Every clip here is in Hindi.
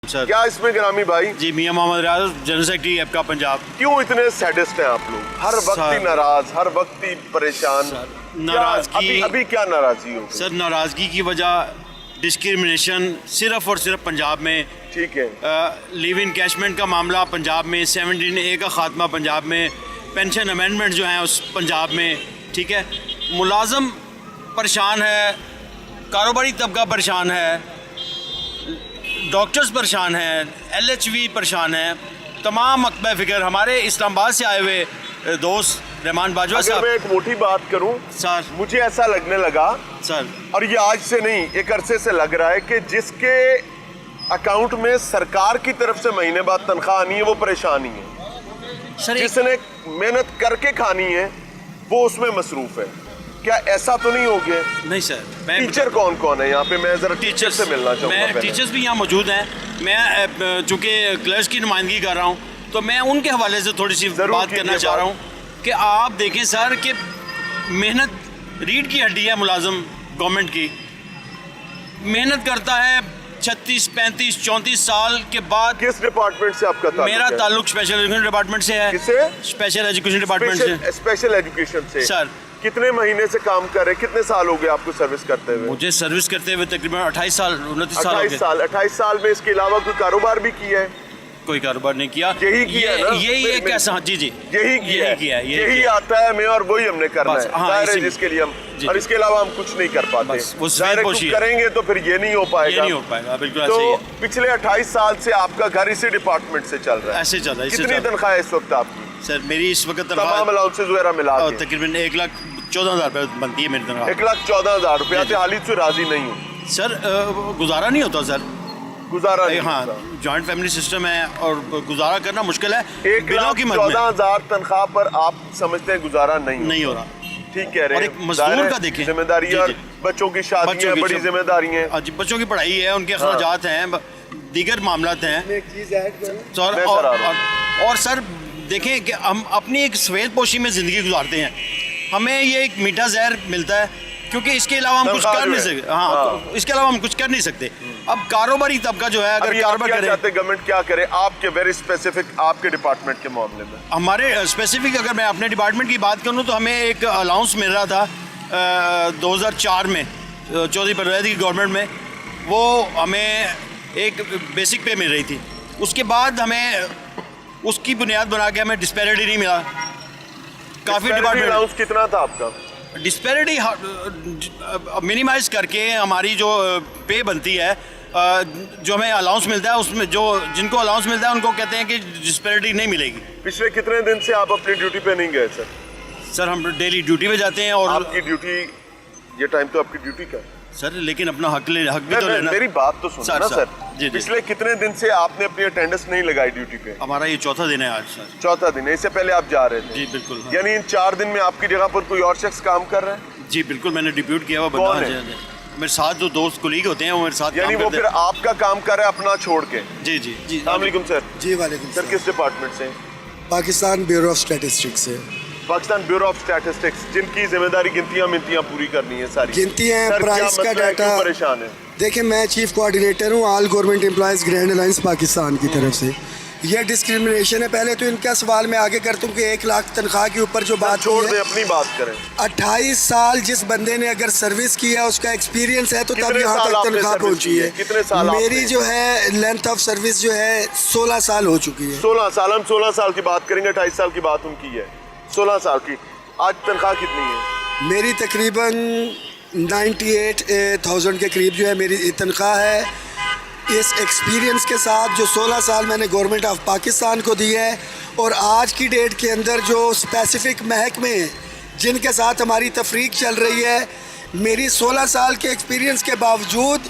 सर क्या इसमें ग्रामी भाई? जी, मियां मोहम्मद रियाज, जनरल सेक्रेटरी एपका पंजाब। क्यों इतने सैडिस्ट हैं आप लोग? हर वक्त ही नाराज, हर वक्त ही परेशान। नाराजगी अभी क्या नाराजगी हो? सर नाराजगी की वजह डिस्क्रिमिनेशन सिर्फ और सिर्फ पंजाब में। ठीक है, लिव इन कैशमेंट का मामला पंजाब में, 17A का खात्मा पंजाब में, पेंशन अमेंडमेंट जो हैं उस पंजाब में। ठीक है, मुलाजम परेशान है, कारोबारी तबका परेशान है, डॉक्टर्स परेशान हैं, LHV परेशान है, तमाम मकबे फ़िक्र हमारे इस्लामाबाद से आए हुए दोस्त रहमान बाजवा अगर साहब। मैं एक मोटी बात करूं, सर मुझे ऐसा लगने लगा, सर और ये आज से नहीं एक अरसे से लग रहा है कि जिसके अकाउंट में सरकार की तरफ से महीने बाद तनख्वाह आनी है वो परेशानी है। सर जिसने मेहनत करके खानी है वो उसमें मसरूफ है। क्या ऐसा तो नहीं हो गया? नहीं सर, मैं टीचर कौन कौन है यहाँ पे? मैं जरा टीचर से मिलना चाहूँगा। मैं टीचर्स भी यहाँ मौजूद हैं। मैं चूँकि क्लर्क्स की नुमाइंदगी कर रहा हूँ तो मैं उनके हवाले से थोड़ी सी बात करना चाह रहा हूँ कि आप देखें सर कि मेहनत रीढ़ की हड्डी है मुलाजम गवर्नमेंट की। मेहनत करता है 36, 35, 34 साल के बाद। किस डिपार्टमेंट से आपका ताल्लुक मेरा है? ताल्लुक स्पेशल एजुकेशन डिपार्टमेंट से है। किससे? स्पेशल एजुकेशन डिपार्टमेंट से। स्पेशल एजुकेशन से। सर कितने महीने से काम कर रहे? कितने साल हो गए आपको सर्विस करते हुए? मुझे सर्विस करते हुए तकरीबन 28 साल 29 साल हो 28 गए। साल। 28 साल में इसके अलावा कोई कारोबार भी किया है? कोई कारोबार नहीं किया। यही किया ना? यही एक ऐसा, जी जी यही किया है। यही आता है हमें और वही हमने करना बस, है। हाँ, जाहिर है इसी में। जिसके लिए हम जी, और जी। इसके अलावा हम कुछ नहीं कर पाते। बस, वो जाहिर है सफेद कुछ पोशी है। करेंगे तो फिर ये नहीं हो ये पाएगा। नहीं हो पाएगा, बिल्कुल ऐसे ही तो है। पिछले 28 साल से आपका घर इसी डिपार्टमेंट से चल रहा है? ऐसे चल रहा है, इससे कितनी चल रहा है। तनख्वाह है इस वक्त आपकी? सर मेरी इस वक्त तमाम अलाउंसेज वगैरह मिला के तकरीबन 1,14,000 रुपये बनती है मेरी तनख्वाह। 1,14,000 रुपया जी, जी। से हालिद से राजी नहीं हूँ। सर गुजारा नहीं होता सर। गुजारा नहीं हाँ, होता। जॉइंट फैमिली सिस्टम है और गुजारा करना मुश्किल है। बिलों की मद में 1,14,000 तनख्वाह पर आप समझते हैं गुजारा नहीं हो रहा। ठीक कह रहे और हैं। एक मजदूर जाहिर है, का देखें। जिम्मेदारी जी, और जी। बच्चों की शादी है, बड़ी जिम्मेदारी है। जी, बच्चों की पढ़ाई है, उनके अखराजात हैं, दीगर मामलात हैं। सर मैं सर आ रहा और सर देखें कि हम अपनी एक सफेद पोशी में ज़िंदगी गुजारते हैं। हमें ये एक मीठा जहर मिलता है क्योंकि इसके अलावा हम कुछ कर नहीं सकते। हाँ, इसके अलावा हम कुछ कर नहीं सकते। अब कारोबारी तबका जो है अगर कारोबार करे, गवर्नमेंट क्या करे आपके वेरी स्पेसिफिक आपके डिपार्टमेंट के मामले में? हमारे स्पेसिफिक अगर मैं अपने डिपार्टमेंट की बात करूँ तो हमें एक अलाउंस मिल रहा था 2004 में, चौधरी परवेज़ की गवर्नमेंट में। वो हमें एक बेसिक पे मिल रही थी। उसके बाद हमें उसकी बुनियाद बना के हमें डिस्पैरिटी नहीं मिला। काफ़ी डिपार्टमेंट अलाउंस कितना था आपका? डिस्पैरिटी मिनिमाइज करके हमारी जो पे बनती है, जो हमें अलाउंस मिलता है उसमें जो जिनको अलाउंस मिलता है उनको कहते हैं कि डिस्पैरिटी नहीं मिलेगी। पिछले कितने दिन से आप अपनी ड्यूटी पे नहीं गए सर? सर हम डेली ड्यूटी पे जाते हैं और आपकी ड्यूटी, ये टाइम तो आपकी ड्यूटी का है। सर लेकिन अपना हक भी तो लेना। मेरी बात तो सुनो ना सर। जी, जी। पिछले कितने दिन से आपने अपनी अटेंडेंस नहीं लगाई ड्यूटी पे? हमारा ये चौथा दिन है आज सर। चौथा दिन है। इससे पहले आप जा रहे थे? जी बिल्कुल। हाँ। यानी इन 4 दिन में आपकी जगह पर कोई और शख्स काम कर रहा है? जी बिल्कुल, मैंने डिप्यूट किया हुआ कौन बंदा है? मेरे साथ जो दोस्त कोलीग होते हैं वो मेरे साथ यानी काम वो करते फिर आपका काम कर रहा है अपना छोड़ के? हैं। जी जी जी। अस्सलाम वालेकुम सर। जी वालेकुम सर किस डिपार्टमेंट से? पाकिस्तान ब्यूरो ऑफ स्टैटिस्टिक्स से। पाकिस्तान ब्यूरो ऑफ स्टैटिस्टिक्स, जिनकी जिम्मेदारी गिनतियां मिनतियां पूरी करनी है सारी। गिनतियां, सर, क्या प्राइस का मसला है, डाटा। क्यों परेशान है? देखिए मैं चीफ कोऑर्डिनेटर हूँ all government employees grand alliance Pakistan की तरफ से। ये डिस्क्रिमिनेशन है। पहले तो इनका सवाल मैं आगे करता हूँ कि 1 लाख तनख्वाह के ऊपर जो बात छोड़ की दे, है, अपनी बात करें। 28 साल जिस बंदे ने अगर सर्विस की है उसका एक्सपीरियंस है तो तब कितने यहाँ साल तक आपने तनख्वाह सर्विस पहुँची की है? है। कितने साल मेरी आपने? जो है लेंथ ऑफ सर्विस जो है 16 साल हो चुकी है। 16 साल। हम 16 साल की बात करेंगे, 28 साल की बात उनकी है। 16 साल की। आज तनख्वाह कितनी है? मेरी तकरीबन 98,000 के करीब जो है मेरी तनख्वाह है। इस एक्सपीरियंस के साथ जो 16 साल मैंने गवर्नमेंट ऑफ पाकिस्तान को दी है और आज की डेट के अंदर जो स्पेसिफिक महकमे हैं जिनके साथ हमारी तफरीक चल रही है, मेरी 16 साल के एक्सपीरियंस के बावजूद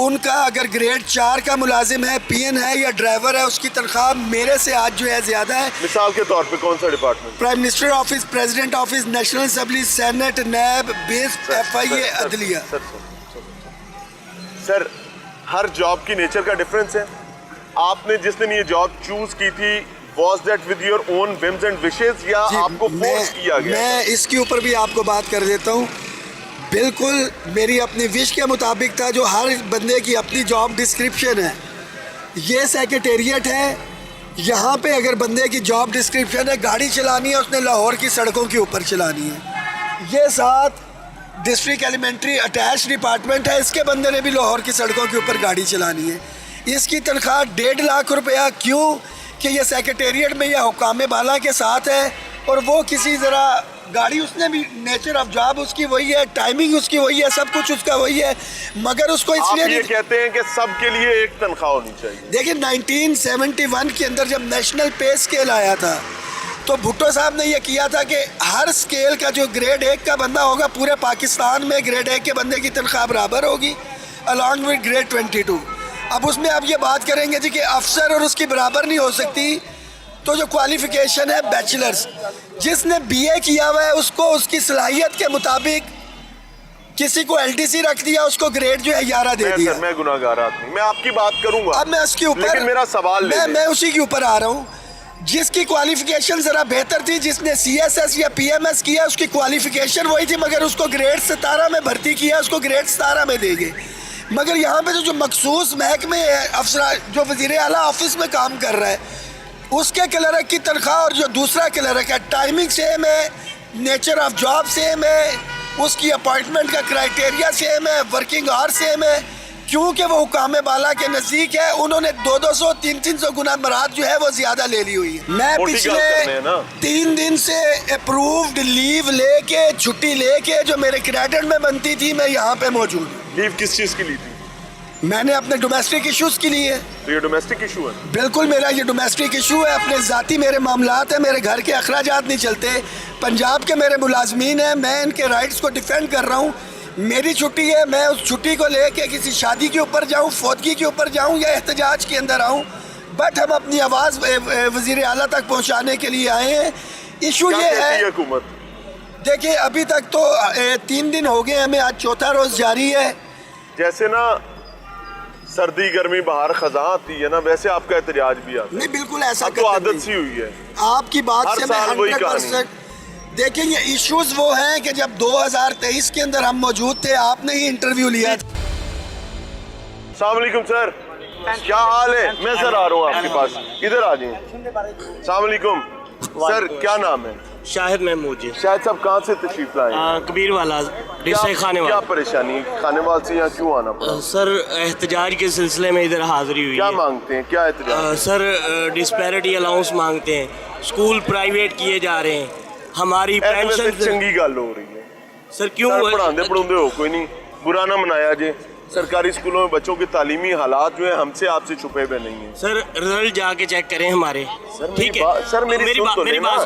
उनका अगर ग्रेड 4 का मुलाजिम है, PN है या ड्राइवर है, उसकी तनख्वाह मेरे से आज जो है ज़्यादा है। मिसाल के तौर पे कौन सा department? Prime minister office, president office, national assembly, senate, NAB, बेस, FIA, अदलिया। सर हर जॉब की नेचर का डिफरेंस है। आपने जिस दिन ये जॉब चूज की थी, was that with your own whims and wishes या आपको फोर्स किया गया? मैं इसके ऊपर भी आपको बात कर देता हूँ। बिल्कुल मेरी अपनी विश के मुताबिक था। जो हर बंदे की अपनी जॉब डिस्क्रिप्शन है ये सेक्रेटेरिएट है। यहाँ पे अगर बंदे की जॉब डिस्क्रिप्शन है गाड़ी चलानी है, उसने लाहौर की सड़कों के ऊपर चलानी है। ये साथ डिस्ट्रिक्ट एलिमेंट्री अटैच डिपार्टमेंट है, इसके बंदे ने भी लाहौर की सड़कों के ऊपर गाड़ी चलानी है। इसकी तनख्वाह 1.5 लाख रुपया। क्यों कि ये सेक्रेटेरिएट में यह हुकाम बाला के साथ है और वो किसी ज़रा गाड़ी, उसने भी नेचर ऑफ जॉब उसकी वही है, टाइमिंग उसकी वही है, सब कुछ उसका वही है, मगर उसको आप इसलिए ये कहते हैं कि सबके लिए एक तनख्वाह होनी चाहिए। देखिए 1971 के अंदर जब नेशनल पे स्केल आया था तो भुट्टो साहब ने यह किया था कि हर स्केल का जो ग्रेड 1 का बंदा होगा पूरे पाकिस्तान में ग्रेड 1 के बंदे की तनख्वाह बराबर होगी अलॉन्ग विद ग्रेड 22। अब उसमें आप ये बात करेंगे जी कि अफसर और उसकी बराबर नहीं हो सकती, तो जो क्वालिफिकेशन है बैचलर्स, जिसने बीए किया हुआ है उसको उसकी सलाहियत के मुताबिक, किसी को एलटीसी रख दिया उसको ग्रेड जो है 11 दे दिया। मैं गुनाहगार आदमी, मैं आपकी बात करूंगा। अब मैं उसके ऊपर, लेकिन मेरा सवाल मैं उसी के ऊपर आ रहा हूँ। जिसकी क्वालिफिकेशन ज़रा बेहतर थी, जिसने सीएसएस या पीएमएस किया, उसकी क्वालिफिकेशन वही थी, मगर उसको ग्रेड 17 में भर्ती किया, उसको ग्रेड 17 में देंगे। मगर यहाँ पे जो मखसूस महकमे है, अफसर जो वज़ीर आला ऑफिस में काम कर रहा है, उसके क्लर्क की तनख्वाह और जो दूसरा क्लर्क है, टाइमिंग सेम है, नेचर ऑफ जॉब सेम है, उसकी अपॉइंटमेंट का क्राइटेरिया सेम है, वर्किंग आवर सेम है। क्योंकि वो हुकाम बाला के नज़दीक है, उन्होंने 200 300 गुना मराद जो है वो ज़्यादा ले ली हुई है। मैं पिछले 3 दिन से अप्रूव्ड लीव लेके, छुट्टी लेके जो मेरे क्रेडिट में बनती थी, मैं यहाँ पे मौजूद हूँ। लीव किस चीज़ की ली थी? मैंने अपने डोमेस्टिक इश्यूज़ के लिए। तो ये डोमेस्टिक इशू है? बिल्कुल, मेरा ये डोमेस्टिक इशू है, अपने ज़ाती मेरे मामलात हैं, मेरे घर के अखराजात नहीं चलते। पंजाब के मेरे मुलाजमीन हैं, मैं इनके राइट्स को डिफेंड कर रहा हूँ। मेरी छुट्टी है, मैं उस छुट्टी को लेके किसी शादी के ऊपर जाऊँ, फौतगी के ऊपर जाऊँ या एहतजाज के अंदर आऊँ, बट हम अपनी आवाज़ वज़ीर आला तक पहुँचाने के लिए आए हैं। इशू ये है, हुकूमत देखिए अभी तक तो 3 दिन हो गए हमें, आज चौथा रोज़ जारी है। जैसे ना सर्दी गर्मी बाहर खजा आती है ना, वैसे आपका एहतजाज भी आता है। नहीं, बिल्कुल ऐसा तो आदत सी हुई है आपकी बात से मैं 100%। देखिए ये इश्यूज वो हैं कि जब 2023 के अंदर हम मौजूद थे, आपने ही इंटरव्यू लिया था। अस्सलाम वालेकुम सर, क्या हाल है? मैं सर आ रहा हूँ आपके पास, इधर आ जाइए। अस्सलाम वालेकुम सर, क्या नाम है? शाहिद महमूद जी। शाहिद साहब कहाँ से तशरीफ लाए? कबीर वाला डिस्ट्रिक्ट खानेवाल। क्या परेशानी, खानेवाल से यहाँ क्यों आना पड़ा? सर एहतजाज के सिलसिले में इधर हाजिरी हुई क्या है। मांगते हैं, क्या एहतजाज? सर डिस्पैरिटी अलाउंस मांगते हैं, स्कूल प्राइवेट किए जा रहे हैं, हमारी पेंशन। चंगी गल हो रही है सर, क्यों पढ़ाते पढ़ाते हो, कोई नहीं, बुरा ना मनाया जे। सरकारी स्कूलों में बच्चों के तालीमी हालात जो है हमसे आपसे छुपे हुए नहीं है। सर रिजल्ट जाके चेक करें हमारे। सर ठीक है सर, मेरी बात